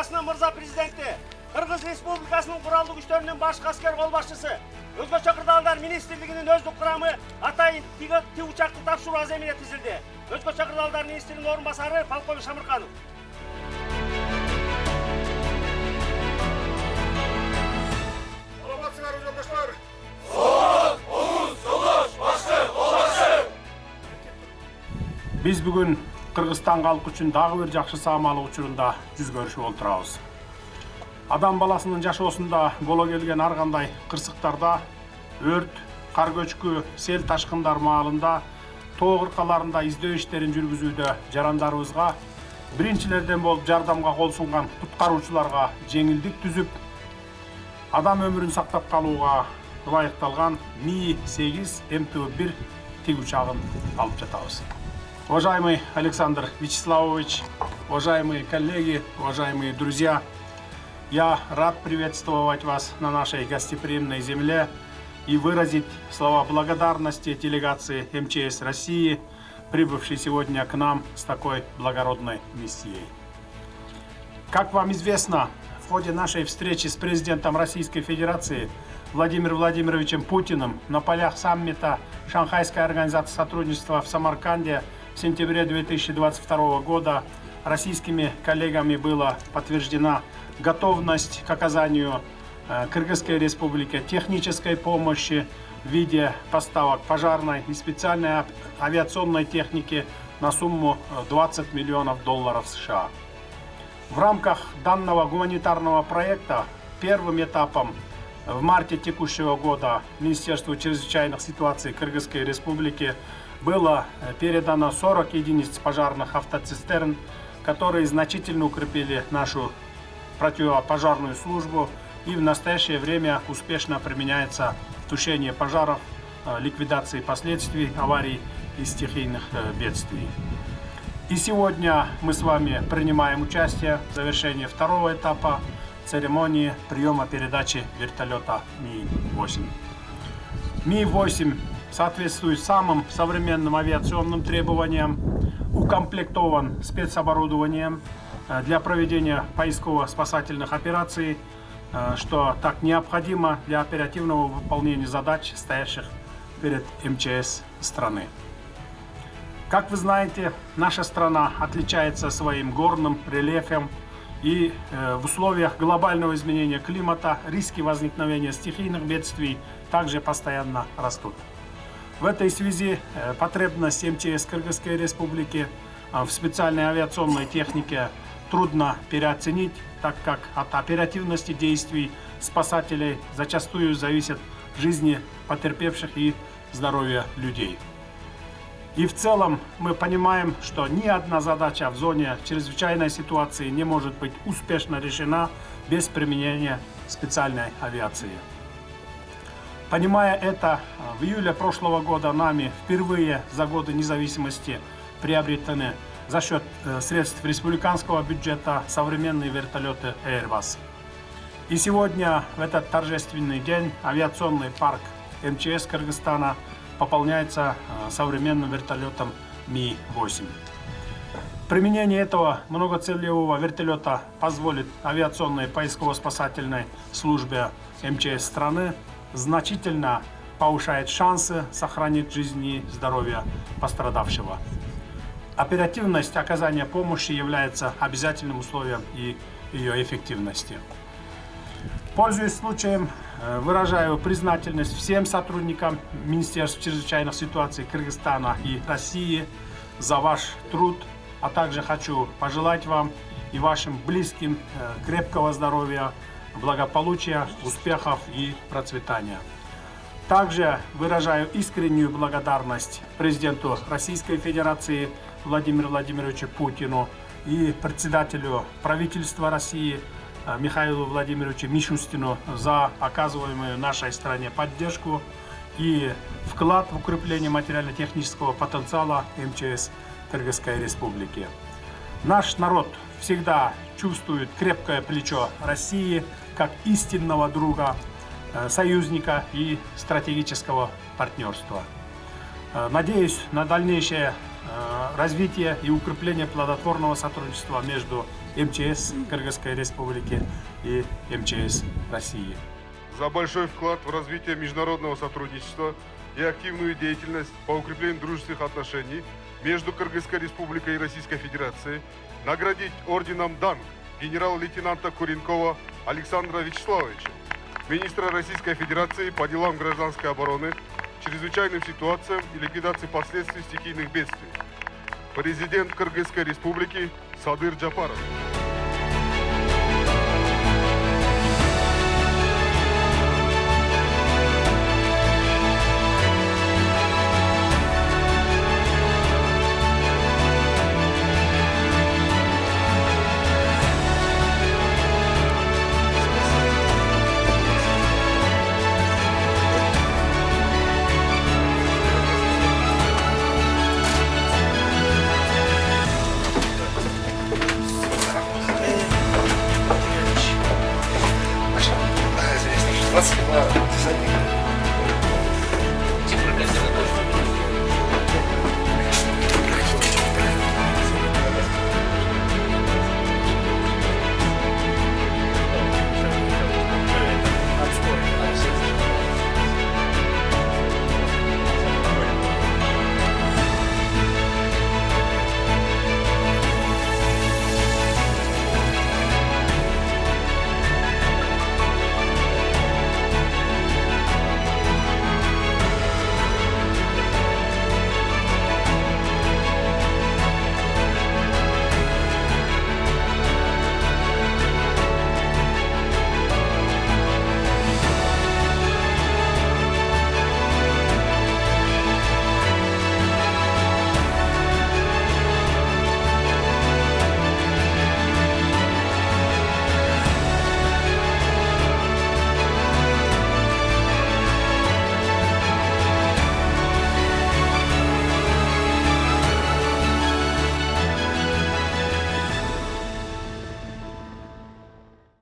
Республикасының мырза президенті, Қырғыз Республикасының құралды күштерінің башқы әскер қолбасшысы, Өзбекче Кырдаалдар министрлігінің өздік құрамы атайын тиги учақты тапшыруу аземіне түзілді. Өзбекче Кырдаалдар министрінің орынбасары полковник Шамырқанов. Саламатсыңар, жолдаштар. Biz бүгін Қырғызстан халқы үшін дағы бір жақсы саамалык учурунда жүз көрүшүп отурабыз. Адам баласынын жашоосунда боло келген ар кандай кырсыктарда, өрт, кар көчкү, сел ташкындар маалында, тоо кыркаларында издөө иштерин жүргүзүүдө жарандарыбызга, биринчилерден болуп жардамга кол сунган куткаруучуларга жеңилдик түзүп, адам өмүрүн сактап калууга ылайыкталган Ми-8 МТУ-1 тиг учагын алып жатабыз. Уважаемый Александр Вячеславович, уважаемые коллеги, уважаемые друзья, я рад приветствовать вас на нашей гостеприимной земле и выразить слова благодарности делегации МЧС России, прибывшей сегодня к нам с такой благородной миссией. Как вам известно, в ходе нашей встречи с президентом Российской Федерации Владимиром Владимировичем Путиным на полях саммита Шанхайской организации сотрудничества в Самарканде в сентябре 2022 года российскими коллегами была подтверждена готовность к оказанию Кыргызской Республике технической помощи в виде поставок пожарной и специальной авиационной техники на сумму $20 миллионов США. В рамках данного гуманитарного проекта первым этапом в марте текущего года Министерству чрезвычайных ситуаций Кыргызской Республики было передано 40 единиц пожарных автоцистерн, которые значительно укрепили нашу противопожарную службу и в настоящее время успешно применяется в тушении пожаров, ликвидации последствий аварий и стихийных бедствий. И сегодня мы с вами принимаем участие в завершении второго этапа церемонии приема передачи вертолета Ми-8. Ми-8 соответствует самым современным авиационным требованиям, укомплектован спецоборудованием для проведения поисково-спасательных операций, что так необходимо для оперативного выполнения задач, стоящих перед МЧС страны. Как вы знаете, наша страна отличается своим горным рельефом, и в условиях глобального изменения климата риски возникновения стихийных бедствий также постоянно растут. В этой связи потребность МЧС Кыргызской Республики в специальной авиационной технике трудно переоценить, так как от оперативности действий спасателей зачастую зависят жизни потерпевших и здоровье людей. И в целом мы понимаем, что ни одна задача в зоне чрезвычайной ситуации не может быть успешно решена без применения специальной авиации. Понимая это, в июле прошлого года нами впервые за годы независимости приобретены за счет средств республиканского бюджета современные вертолеты Airbus. И сегодня, в этот торжественный день, авиационный парк МЧС Кыргызстана пополняется современным вертолетом Ми-8. Применение этого многоцелевого вертолета позволит авиационной поисково-спасательной службе МЧС страны значительно повышает шансы сохранить жизни и здоровье пострадавшего. Оперативность оказания помощи является обязательным условием и ее эффективности. Пользуясь случаем, выражаю признательность всем сотрудникам Министерства чрезвычайных ситуаций Кыргызстана и России за ваш труд, а также хочу пожелать вам и вашим близким крепкого здоровья, благополучия, успехов и процветания. Также выражаю искреннюю благодарность президенту Российской Федерации Владимиру Владимировичу Путину и председателю правительства России Михаилу Владимировичу Мишустину за оказываемую нашей стране поддержку и вклад в укрепление материально-технического потенциала МЧС Кыргызской Республики. Наш народ всегда чувствует крепкое плечо России как истинного друга, союзника и стратегического партнерства. Надеюсь на дальнейшее развитие и укрепление плодотворного сотрудничества между МЧС Кыргызской Республики и МЧС России. За большой вклад в развитие международного сотрудничества и активную деятельность по укреплению дружественных отношений между Кыргызской Республикой и Российской Федерацией наградить орденом «Данг» генерал-лейтенанта Куренкова Александра Вячеславовича, министра Российской Федерации по делам гражданской обороны, чрезвычайным ситуациям и ликвидации последствий стихийных бедствий, президент Кыргызской Республики Садыр Джапаров. Спасибо.